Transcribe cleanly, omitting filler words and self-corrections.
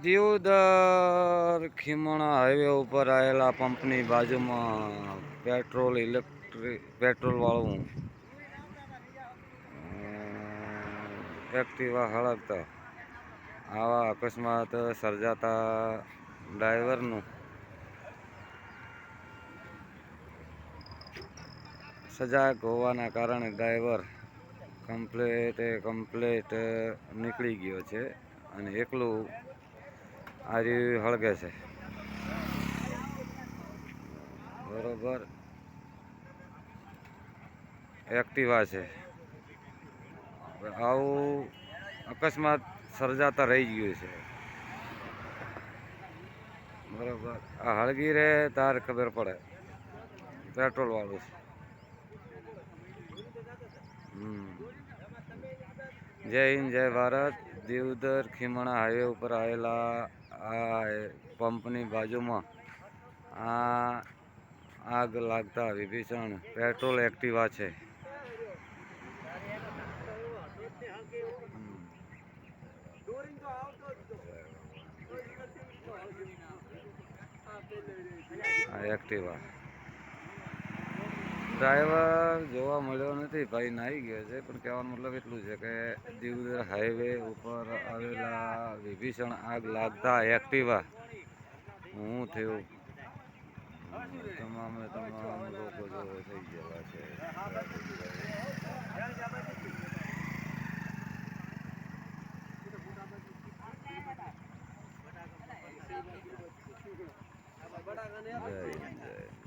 Deodar ખીમણા highway ઉપર આવેલા પંપની બાજુમાં પેટ્રોલ વાળું એક્ટિવા હળગતા આવા અકસ્માત સર્જાતા ડ્રાઈવરનું સજાગ હોવાના કારણે ડ્રાઈવર કમ્પ્લેટ નીકળી ગયો છે અને એકલું આર્યું હળગે છે. બરોબર એક્ટિવા છે. આવું અકસ્માત સર્જાતા રહી ગયું છે. બરોબર આ હળગી રે તાર ખબર પડે પેટ્રોલ વાળું છે. જય હિન્દ જય ભારત. દિયોદર ખીમણા હાઈવે ઉપર આવેલા આ પંપની બાજુમાં આગ લાગતા વિભીષણ પેટ્રોલ એક્ટિવા છે. એક્ટિવા ડ્રાઈવર જોવા મળ્યો નથી. ભાઈ નાહી ગયો છે, પણ કહેવાનો મતલબ એટલું છે કે દિયોદર હાઈવે ઉપર આવેલા વિભીષણ આગ લાગતા એક્ટિવા હું થયું તમામ લોકો જો થઈ ગયેલા છે. જય હિન્દ જય